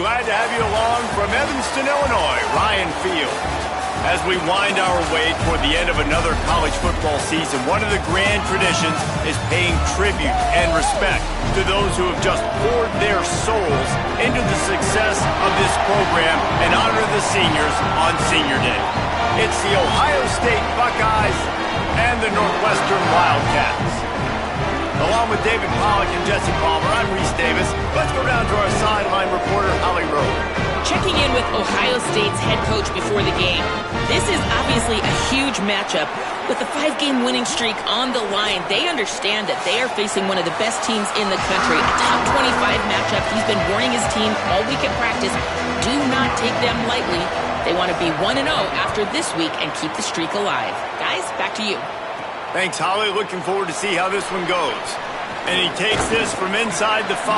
glad to have you along from Evanston, Illinois, Ryan Field. As we wind our way toward the end of another college football season, one of the grand traditions is paying tribute and respect to those who have just poured their souls into the success of this program and honor the seniors on Senior Day. It's the Ohio State Buckeyes and the Northwestern Wildcats. Along with David Pollack and Jesse Palmer, I'm Reese Davis. Let's go down to our sideline reporter, Holly Rowe. Checking in with Ohio State's head coach before the game. This is obviously a huge matchup. With the 5-game winning streak on the line, they understand that they are facing one of the best teams in the country. A top 25 matchup. He's been warning his team all week at practice. Do not take them lightly. They want to be 1-0 after this week and keep the streak alive. Guys, back to you. Thanks, Holly. Looking forward to see how this one goes. And he takes this from inside the 5.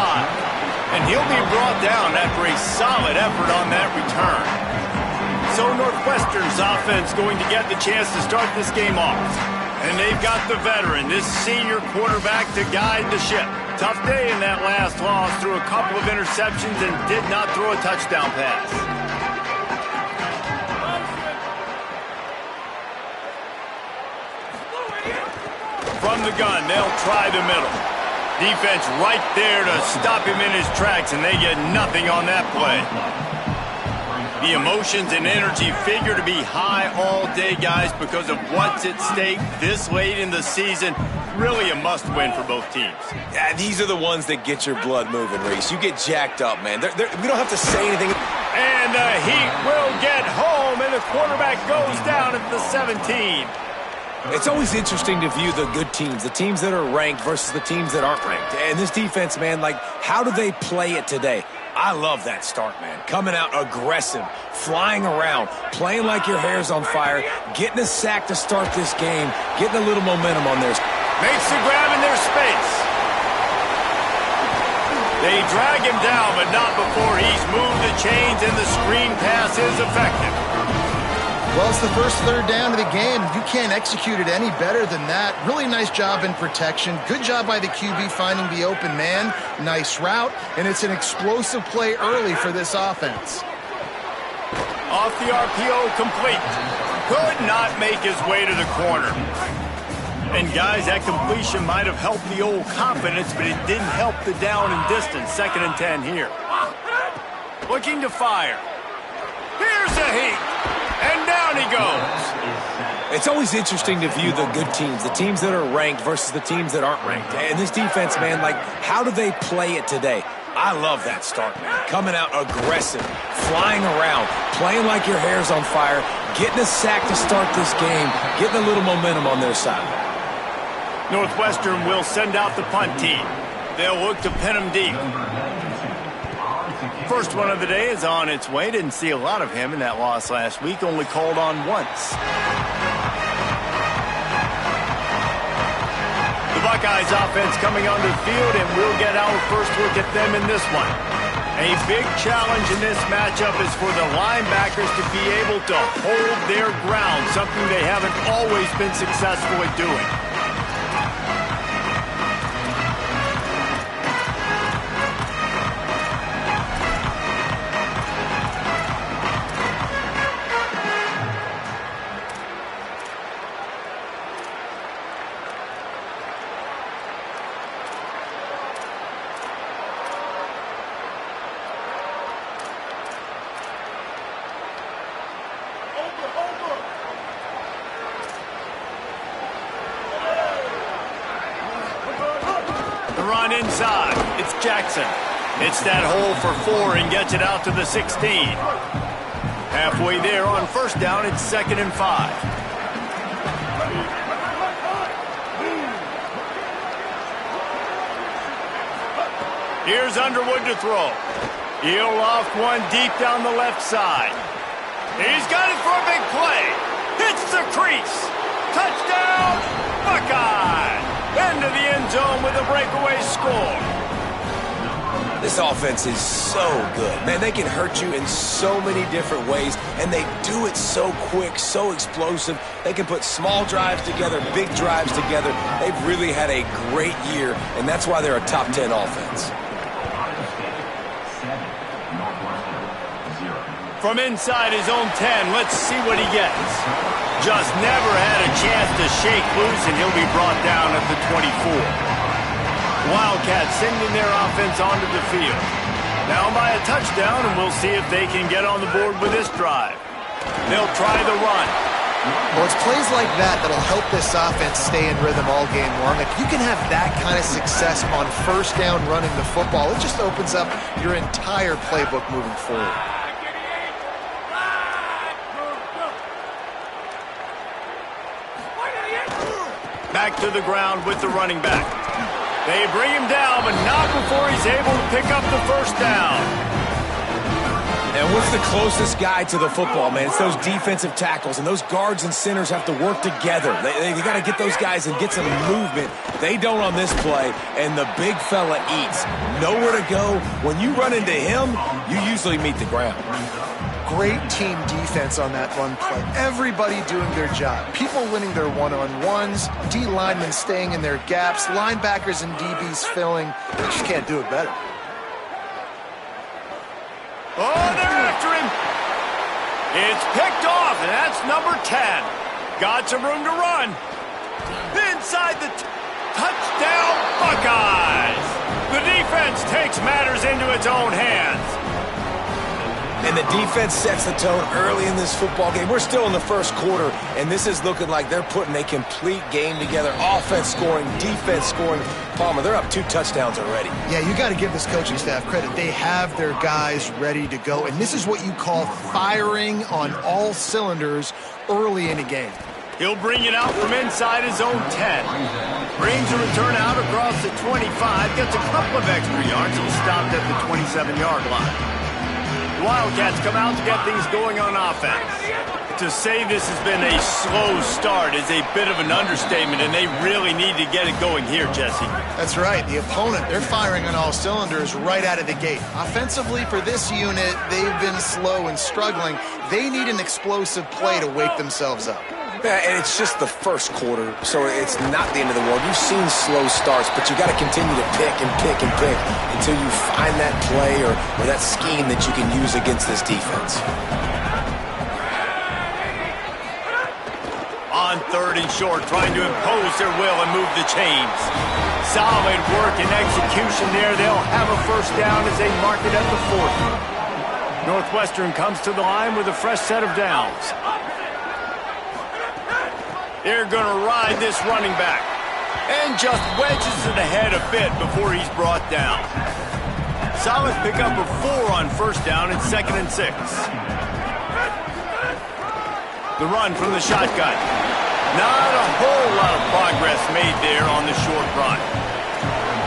And he'll be brought down after a solid effort on that return. So Northwestern's offense going to get the chance to start this game off. And they've got the veteran, this senior quarterback, to guide the ship. Tough day in that last loss, threw a couple of interceptions and did not throw a touchdown pass. From the gun, they'll try the middle. Defense right there to stop him in his tracks, and they get nothing on that play. The emotions and energy figure to be high all day, guys, because of what's at stake this late in the season. Really a must-win for both teams. Yeah, these are the ones that get your blood moving, Reese. You get jacked up, man. We don't have to say anything. And the Heat will get home, and the quarterback goes down at the 17. It's always interesting to view the good teams, the teams that are ranked versus the teams that aren't ranked. And this defense, man, like, how do they play it today? I love that start, man. Coming out aggressive, flying around, playing like your hair's on fire, getting a sack to start this game, getting a little momentum on theirs. Makes the grab in their space. They drag him down, but not before he's moved the chains, and the screen pass is effective. Well, it's the first third down of the game. You can't execute it any better than that. Really nice job in protection. Good job by the QB finding the open man. Nice route, and it's an explosive play early for this offense. Off the RPO, complete. Could not make his way to the corner. And guys, that completion might have helped the old confidence, but it didn't help the down and distance. 2nd and 10 here. Looking to fire. Here's a Heat. And down he goes. It's always interesting to view the good teams, the teams that are ranked versus the teams that aren't ranked. And this defense, man, like, how do they play it today? I love that start, man. Coming out aggressive, flying around, playing like your hair's on fire, getting a sack to start this game, getting a little momentum on their side. Northwestern will send out the punt team. They'll look to pin him deep. First one of the day is on its way. Didn't see a lot of him in that loss last week. Only called on once. The Buckeyes offense coming onto the field, and we'll get our first look at them in this one. A big challenge in this matchup is for the linebackers to be able to hold their ground, something they haven't always been successful at doing. Run inside. It's Jackson. It's that hole for 4 and gets it out to the 16. Halfway there on first down, it's 2nd and 5. Here's Underwood to throw. He'll loft one deep down the left side. He's got it for a big play. Hits the crease. Touchdown, Buckeye. Into the end zone with a breakaway score. This offense is so good. Man, they can hurt you in so many different ways, and they do it so quick, so explosive. They can put small drives together, big drives together. They've really had a great year, and that's why they're a top 10 offense. From inside his own 10, let's see what he gets. Just never had a chance to shake loose, and he'll be brought down at the 24. Wildcats sending their offense onto the field. Down by a touchdown, and we'll see if they can get on the board with this drive. They'll try the run. Well, it's plays like that that'll help this offense stay in rhythm all game long. If you can have that kind of success on first down running the football, it just opens up your entire playbook moving forward. Back to the ground with the running back. They bring him down, but not before he's able to pick up the first down. And what's the closest guy to the football, man? It's those defensive tackles, and those guards and centers have to work together. They got to get those guys and get some movement. They don't on this play, and the big fella eats. Nowhere to go. When you run into him, you usually meet the ground. Great team defense on that run play. Everybody doing their job. People winning their one-on-ones, D linemen staying in their gaps, linebackers and DBs filling. They just can't do it better. Oh, they're after him. It's picked off, and that's number 10. Got some room to run. Inside the touchdown, Buckeyes. The defense takes matters into its own hands. And the defense sets the tone early in this football game. We're still in the first quarter, and this is looking like they're putting a complete game together. Offense scoring, defense scoring. Palmer, they're up 2 touchdowns already. Yeah, you got to give this coaching staff credit. They have their guys ready to go, and this is what you call firing on all cylinders early in a game. He'll bring it out from inside his own 10. Brings a return out across the 25. Gets a couple of extra yards. He's stopped at the 27-yard line. The Wildcats come out to get things going on offense. To say this has been a slow start is a bit of an understatement, and they really need to get it going here, Jesse. That's right. The opponent, they're firing on all cylinders right out of the gate. Offensively, for this unit, they've been slow and struggling. They need an explosive play to wake themselves up. Yeah, and it's just the first quarter, so it's not the end of the world. You've seen slow starts, but you got to continue to pick and pick and pick until you find that play or that scheme that you can use against this defense. On 3rd and short, trying to impose their will and move the chains. Solid work and execution there. They'll have a first down as they mark it at the 40. Northwestern comes to the line with a fresh set of downs. They're going to ride this running back. And just wedges it ahead a bit before he's brought down. Solid pickup of 4 on first down and 2nd and 6. The run from the shotgun. Not a whole lot of progress made there on the short run.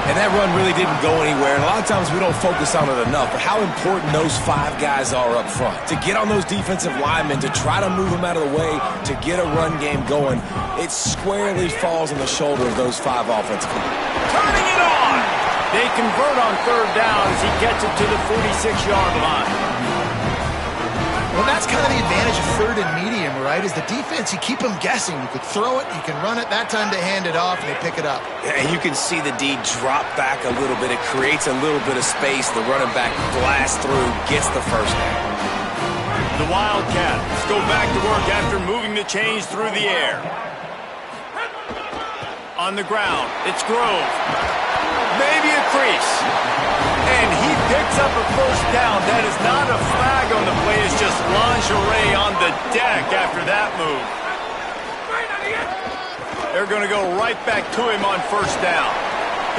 And that run really didn't go anywhere. And a lot of times we don't focus on it enough. But how important those 5 guys are up front. To get on those defensive linemen, to try to move them out of the way, to get a run game going, it squarely falls on the shoulder of those 5 offensive players. Turning it on! They convert on 3rd down as he gets it to the 46-yard line. Well, that's kind of the advantage of 3rd and medium, right? Is the defense, you keep them guessing. You could throw it, you can run it. That time they hand it off and they pick it up. And you can see the D drop back a little bit. It creates a little bit of space. The running back blasts through, gets the first down. The Wildcats go back to work after moving the chains through the air. On the ground, it's Grove. Maybe a crease. And he picks up a first down. That is not a flag on the play. It's just lingerie on the deck after that move. They're going to go right back to him on first down.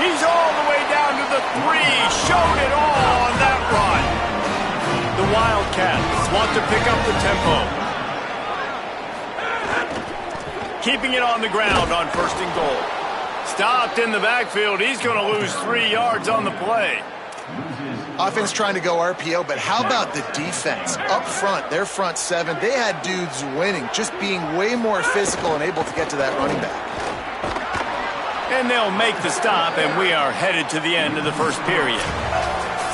He's all the way down to the 3. Showed it all on that run. The Wildcats want to pick up the tempo. Keeping it on the ground on 1st and goal. Stopped in the backfield. He's going to lose 3 yards on the play. Offense trying to go RPO, but how about the defense? Up front, their front 7, they had dudes winning, just being way more physical and able to get to that running back. And they'll make the stop, and we are headed to the end of the first period.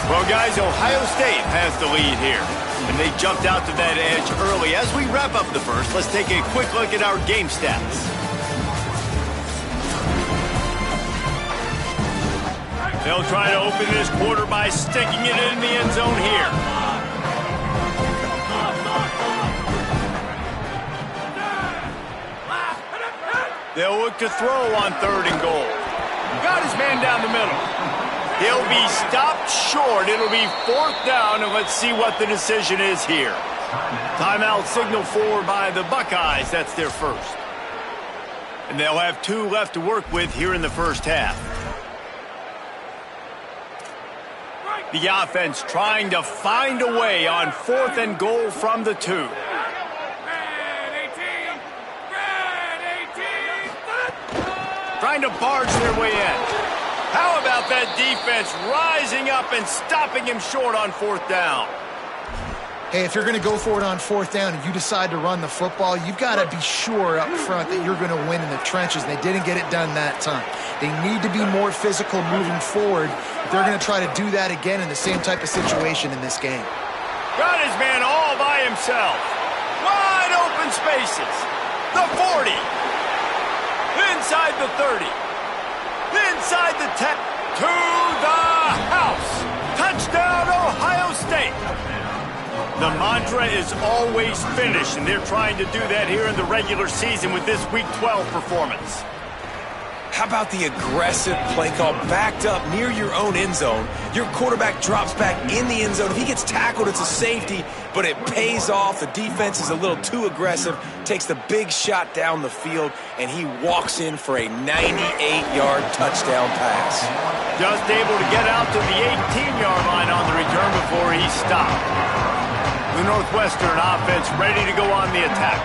Well, guys, Ohio State has the lead here. And they jumped out to that edge early. As we wrap up the first, let's take a quick look at our game stats. They'll try to open this quarter by sticking it in the end zone here. They'll look to throw on 3rd and goal. Got his man down the middle. He'll be stopped short. It'll be 4th down, and let's see what the decision is here. Timeout signal forward by the Buckeyes. That's their first. And they'll have 2 left to work with here in the first half. The offense trying to find a way on 4th and goal from the 2. Trying to barge their way in. How about that defense rising up and stopping him short on 4th down? Hey, if you're going to go for it on 4th down and you decide to run the football, you've got to be sure up front that you're going to win in the trenches. And they didn't get it done that time. They need to be more physical moving forward if they're going to try to do that again in the same type of situation in this game. Got his man all by himself. Wide open spaces. The 40. Inside the 30. Inside the 10. To the house. Touchdown, Ohio State. The mantra is always finish, and they're trying to do that here in the regular season with this Week 12 performance. How about the aggressive play call backed up near your own end zone? Your quarterback drops back in the end zone. If he gets tackled, it's a safety, but it pays off. The defense is a little too aggressive, takes the big shot down the field, and he walks in for a 98-yard touchdown pass. Just able to get out to the 18-yard line on the return before he stopped. The Northwestern offense ready to go on the attack.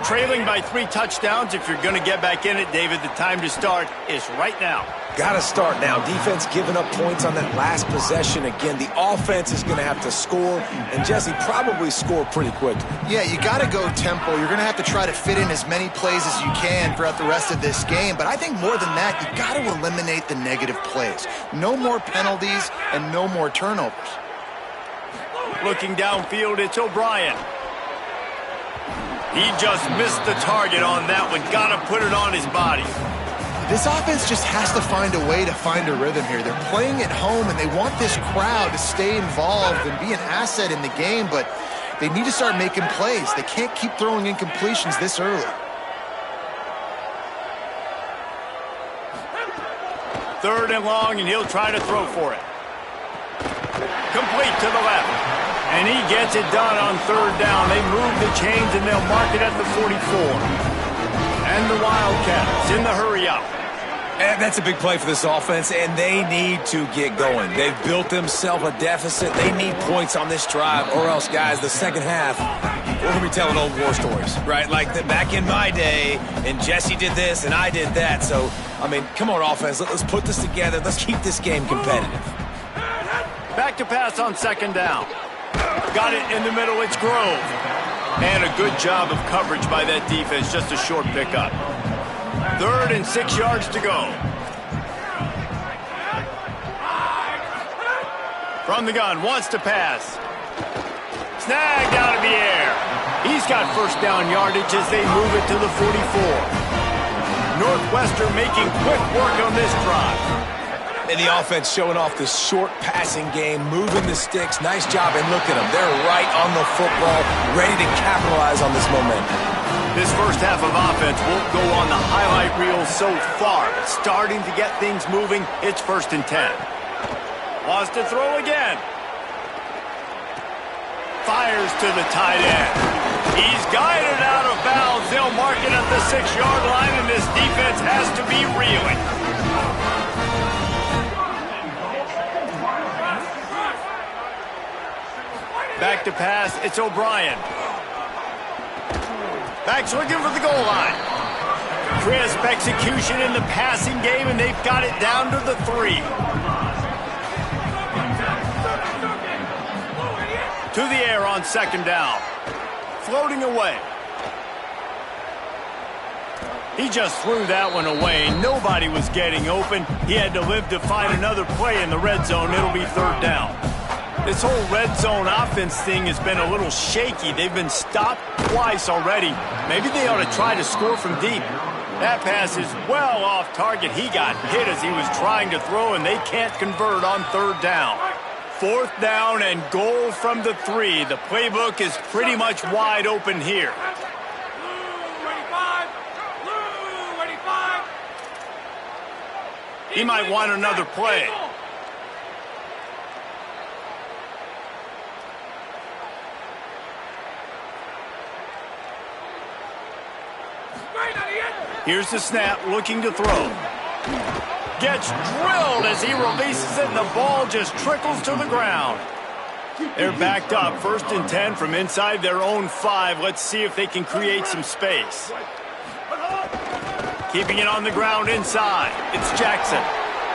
Trailing by 3 touchdowns. If you're going to get back in it, David, the time to start is right now. Got to start now. Defense giving up points on that last possession. Again, the offense is going to have to score, and Jesse probably score pretty quickly. Yeah, you got to go tempo. You're going to have to try to fit in as many plays as you can throughout the rest of this game. But I think more than that, you got to eliminate the negative plays. No more penalties and no more turnovers. Looking downfield, it's O'Brien. He just missed the target on that one. Got to put it on his body. This offense just has to find a way to find a rhythm here. They're playing at home, and they want this crowd to stay involved and be an asset in the game, but they need to start making plays. They can't keep throwing incompletions this early. 3rd and long, and he'll try to throw for it. Complete to the left. And he gets it done on 3rd down. They move the chains, and they'll mark it at the 44. And the Wildcats in the hurry up. And that's a big play for this offense, and they need to get going. They've built themselves a deficit. They need points on this drive, or else, guys, the second half, we're going to be telling old war stories, right? Like back in my day, and Jesse did this, and I did that. So, I mean, come on, offense. Let's put this together. Let's keep this game competitive. Back to pass on 2nd down. Got it in the middle, it's Grove. And a good job of coverage by that defense, just a short pickup. 3rd and 6 yards to go. From the gun, wants to pass. Snagged out of the air. He's got 1st down yardage as they move it to the 44. Northwestern making quick work on this drive. And the offense showing off this short passing game, moving the sticks. Nice job, and look at them. They're right on the football, ready to capitalize on this momentum. This first half of offense won't go on the highlight reel so far, but starting to get things moving, it's 1st and 10. Wants to throw again. Fires to the tight end. He's guided out of bounds. They'll mark it at the 6-yard line, and this defense has to be reeling. Back to pass, it's O'Brien. Back's looking for the goal line. Crisp execution in the passing game, and they've got it down to the 3. To the air on 2nd down. Floating away. He just threw that one away. Nobody was getting open. He had to live to find another play in the red zone. It'll be 3rd down. This whole red zone offense thing has been a little shaky. They've been stopped twice already. Maybe they ought to try to score from deep. That pass is well off target. He got hit as he was trying to throw, and they can't convert on 3rd down. 4th down and goal from the 3. The playbook is pretty much wide open here. He might want another play. Here's the snap, looking to throw. Gets drilled as he releases it, and the ball just trickles to the ground. They're backed up, 1st and 10 from inside their own 5. Let's see if they can create some space. Keeping it on the ground inside. It's Jackson.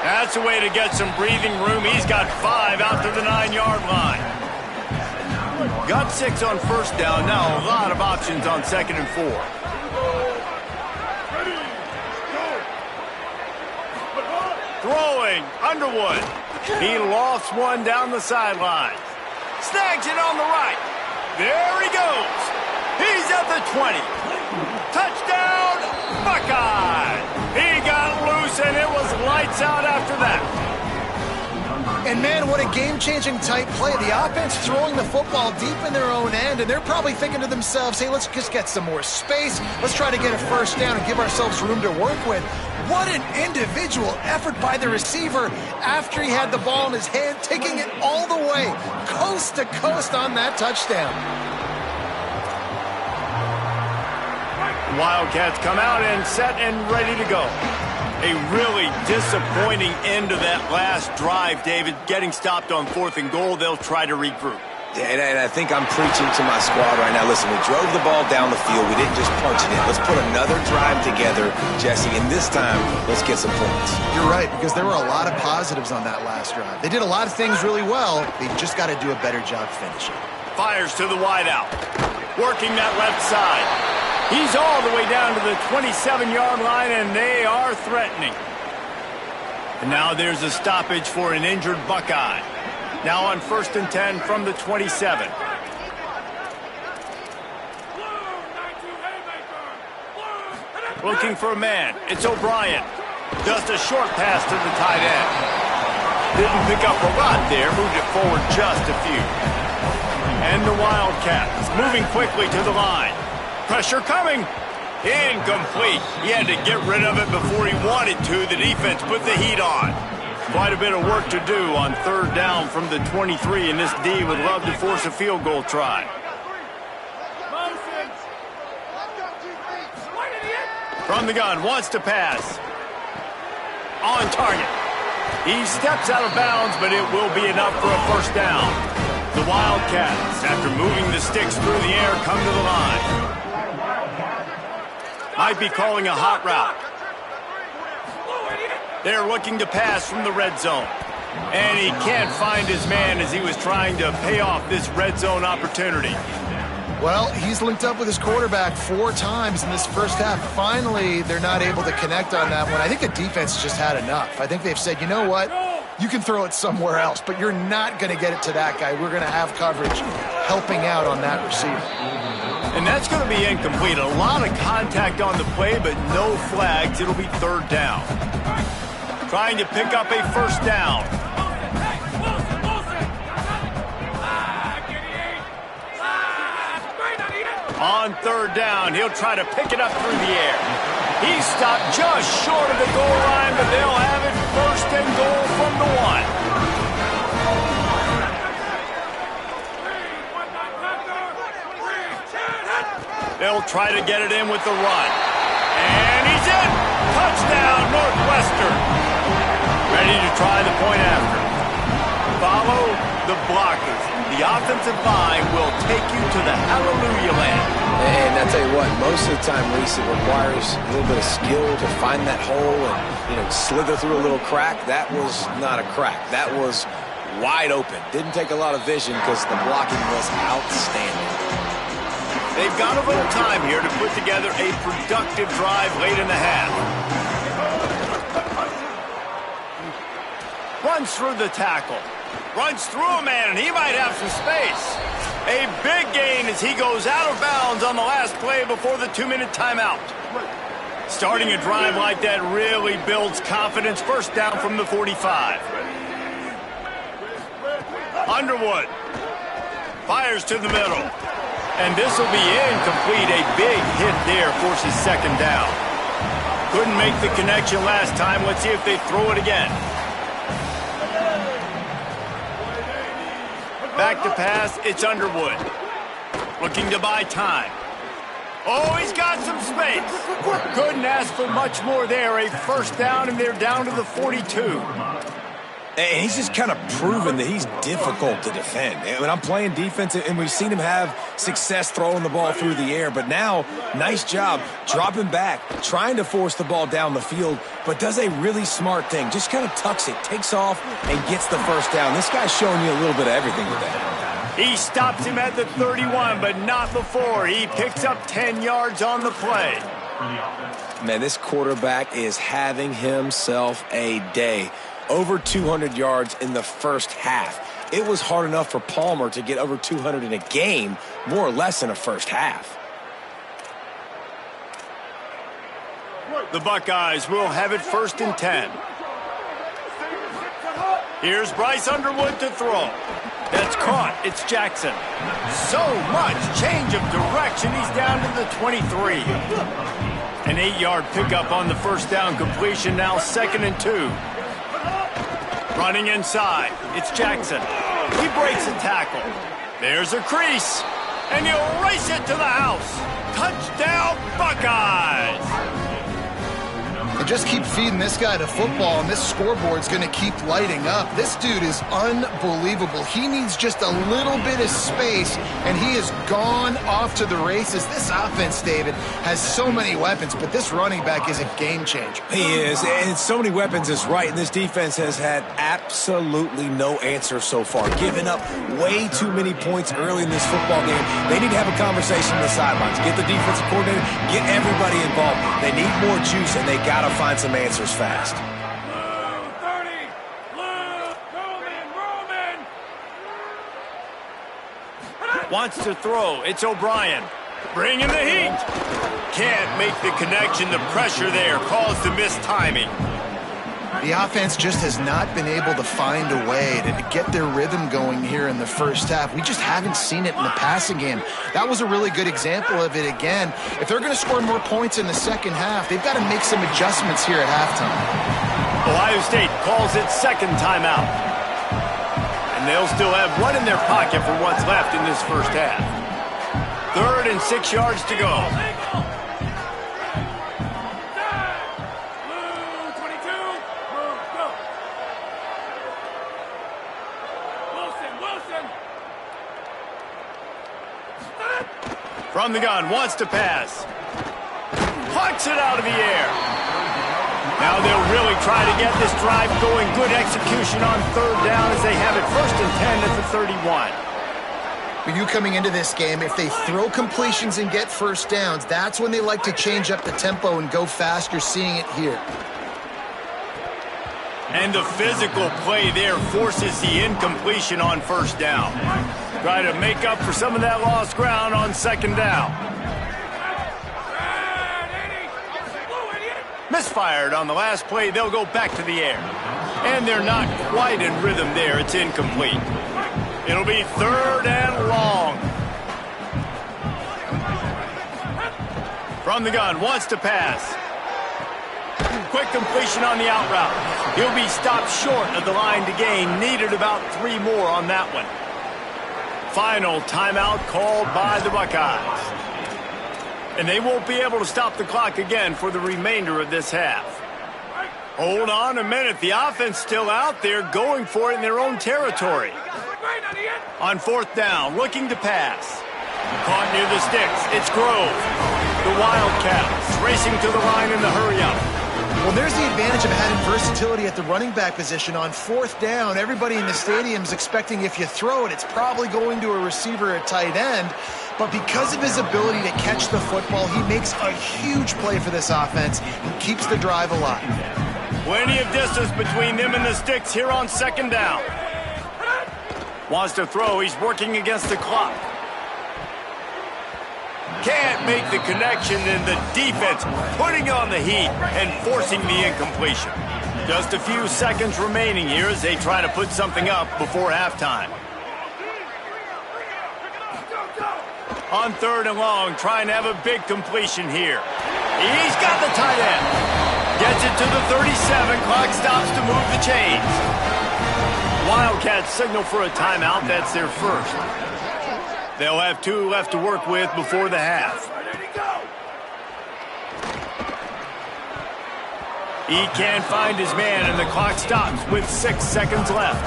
That's a way to get some breathing room. He's got 5 out to the 9-yard line. Got 6 on 1st down. Now a lot of options on 2nd and 4. Throwing, Underwood. He lofts one down the sideline. Snags it on the right. There he goes. He's at the 20. Touchdown, Buckeye. He got loose, and it was lights out after that. And, man, what a game-changing type play. The offense throwing the football deep in their own end, and they're probably thinking to themselves, hey, let's just get some more space. Let's try to get a 1st down and give ourselves room to work with. What an individual effort by the receiver after he had the ball in his hand, taking it all the way, coast to coast on that touchdown. Wildcats come out and set and ready to go. A really disappointing end to that last drive, David. Getting stopped on 4th and goal, they'll try to regroup. Yeah, and I think I'm preaching to my squad right now. Listen, we drove the ball down the field. We didn't just punch it in. Let's put another drive together, Jesse, and this time, let's get some points. You're right, because there were a lot of positives on that last drive. They did a lot of things really well. They just got to do a better job finishing. Fires to the wideout. Working that left side. He's all the way down to the 27-yard line, and they are threatening. And now there's a stoppage for an injured Buckeye. Now on 1st and 10 from the 27. Looking for a man. It's O'Brien. Just a short pass to the tight end. Didn't pick up a lot there. Moved it forward just a few. And the Wildcats moving quickly to the line. Pressure coming. Incomplete. He had to get rid of it before he wanted to. The defense put the heat on. Quite a bit of work to do on 3rd down from the 23, and this D would love to force a field goal try. From the gun, wants to pass. On target. He steps out of bounds, but it will be enough for a 1st down. The Wildcats, after moving the sticks through the air, come to the line. Might be calling a hot route. They're looking to pass from the red zone. And he can't find his man as he was trying to pay off this red zone opportunity. Well, he's linked up with his quarterback 4 times in this first half. Finally, they're not able to connect on that one. I think the defense just had enough. I think they've said, you know what? You can throw it somewhere else, but you're not going to get it to that guy. We're going to have coverage helping out on that receiver. And that's going to be incomplete. A lot of contact on the play, but no flags. It'll be 3rd down. Trying to pick up a 1st down. On 3rd down, he'll try to pick it up through the air. He's stopped just short of the goal line, but they'll have it 1st and goal from the 1. They'll try to get it in with the run. And he's in! Touchdown, Northwestern! Ready to try the point after. Follow the blockers. The offensive line will take you to the hallelujah land. And I tell you what, most of the time, Reese, it requires a little bit of skill to find that hole and, slither through a little crack. That was not a crack. That was wide open. Didn't take a lot of vision because the blocking was outstanding. They've got a little time here to put together a productive drive late in the half. Runs through the tackle. Runs through a man, and he might have some space. A big gain as he goes out of bounds on the last play before the 2-minute timeout. Starting a drive like that really builds confidence. 1st down from the 45. Underwood fires to the middle. And this will be incomplete. A big hit there forces 2nd down. Couldn't make the connection last time. Let's see if they throw it again. Back to pass, it's Underwood. Looking to buy time. Oh, he's got some space. Couldn't ask for much more there. A first down, and they're down to the 42. And he's just kind of proven that he's difficult to defend. And when I'm playing defense, and we've seen him have success throwing the ball through the air, but now, nice job dropping back, trying to force the ball down the field, but does a really smart thing. Just kind of tucks it, takes off, and gets the first down. This guy's showing you a little bit of everything with that. He stops him at the 31, but not before. He picks up 10 yards on the play. Man, this quarterback is having himself a day. Over 200 yards in the first half. It was hard enough for Palmer to get over 200 in a game, more or less in a first half. The Buckeyes will have it 1st and 10. Here's Bryce Underwood to throw. That's caught. It's Jackson. So much change of direction. He's down to the 23. An 8-yard pickup on the first down completion. Now 2nd and 2. Running inside. It's Jackson. He breaks a tackle. There's a crease. And he'll race it to the house. Touchdown, Buckeyes! And just keep feeding this guy to football, and this scoreboard's going to keep lighting up. This dude is unbelievable. He needs just a little bit of space, and he has gone off to the races. This offense, David, has so many weapons, but this running back is a game changer. He is, and so many weapons is right, and this defense has had absolutely no answer so far. Giving up way too many points early in this football game. They need to have a conversation on the sidelines. Get the defensive coordinator, get everybody involved. They need more juice, and they got to find some answers fast. Wants to throw. It's O'Brien. Bringing the heat. Can't make the connection. The pressure there caused the mistiming. The offense just has not been able to find a way to get their rhythm going here in the first half. We just haven't seen it in the passing game. That was a really good example of it again. If they're going to score more points in the second half, they've got to make some adjustments here at halftime. Ohio State calls it 2nd timeout. And they'll still have one in their pocket for what's left in this first half. 3rd and 6 yards to go. From the gun, wants to pass. Hucks it out of the air. Now they'll really try to get this drive going. Good execution on 3rd down as they have it 1st and 10 at the 31. For you coming into this game, if they throw completions and get first downs, that's when they like to change up the tempo and go fast. You're seeing it here. And the physical play there forces the incompletion on 1st down. Try to make up for some of that lost ground on 2nd down. Misfired on the last play. They'll go back to the air. And they're not quite in rhythm there. It's incomplete. It'll be 3rd and long. From the gun, wants to pass. Quick completion on the out route. He'll be stopped short of the line to gain. Needed about 3 more on that one. Final timeout called by the Buckeyes. And they won't be able to stop the clock again for the remainder of this half. Hold on a minute. The offense still out there going for it in their own territory. On 4th down, looking to pass. Caught near the sticks. It's Grove. The Wildcats racing to the line in the hurry-up. Well, there's the advantage of having versatility at the running back position. On 4th down, everybody in the stadium is expecting if you throw it, it's probably going to a receiver at tight end. But because of his ability to catch the football, he makes a huge play for this offense and keeps the drive alive. Plenty of distance between them and the sticks here on 2nd down. Wants to throw. He's working against the clock. Can't make the connection, and the defense putting on the heat and forcing the incompletion. Just a few seconds remaining here as they try to put something up before halftime. On 3rd and long, trying to have a big completion here. He's got the tight end. Gets it to the 37. Clock stops to move the chains. Wildcats signal for a timeout. That's their first. They'll have 2 left to work with before the half. He can't find his man, and the clock stops with 6 seconds left.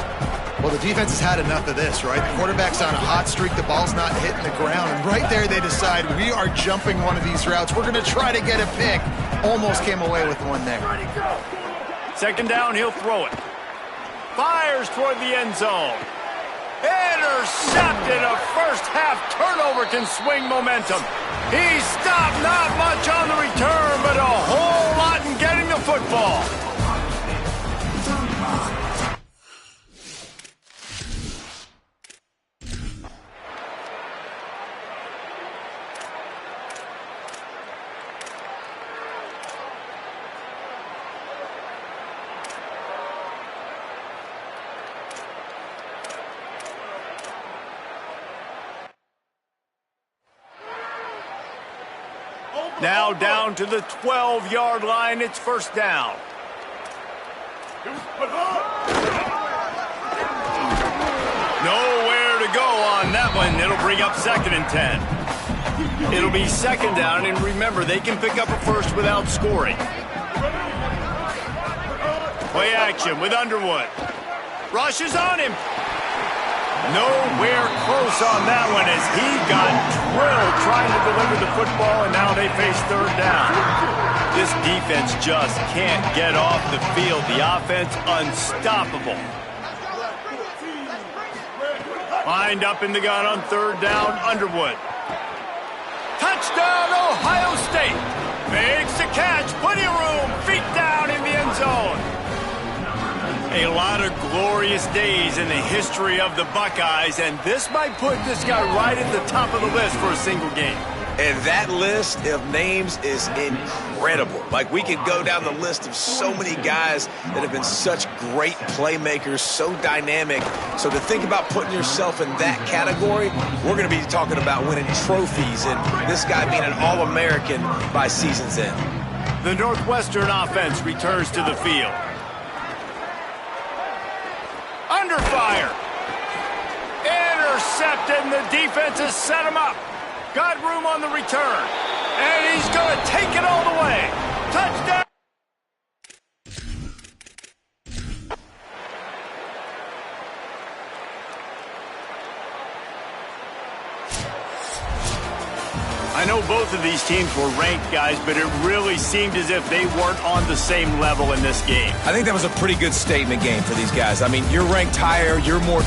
Well, the defense has had enough of this, right? The quarterback's on a hot streak. The ball's not hitting the ground. And right there, they decide, we are jumping one of these routes. We're going to try to get a pick. Almost came away with one there. Second down, he'll throw it. Fires toward the end zone. Intercepted. A first-half turnover can swing momentum. He stopped, not much on the return, but a whole lot in getting the football. Now down to the 12-yard line. It's first down. Nowhere to go on that one. It'll bring up 2nd and 10. It'll be second down, and remember, they can pick up a first without scoring. Play action with Underwood. Rushes on him. Nowhere close on that one as he got drilled trying to deliver the football, and now they face third down. This defense just can't get off the field. The offense unstoppable. Lined up in the gun on third down, Underwood. Touchdown, Ohio State. Makes the catch, plenty of room, feet down in the end zone. A lot of glorious days in the history of the Buckeyes, and this might put this guy right at the top of the list for a single game. And that list of names is incredible. Like, we could go down the list of so many guys that have been such great playmakers, so dynamic. So to think about putting yourself in that category, we're going to be talking about winning trophies and this guy being an All-American by season's end. The Northwestern offense returns to the field. Under fire. Intercepted, and the defense has set him up. Got room on the return. And he's going to take it all the way. Touchdown. I know both of these teams were ranked, guys, but it really seemed as if they weren't on the same level in this game. I think that was a pretty good statement game for these guys. I mean, you're ranked higher, you're more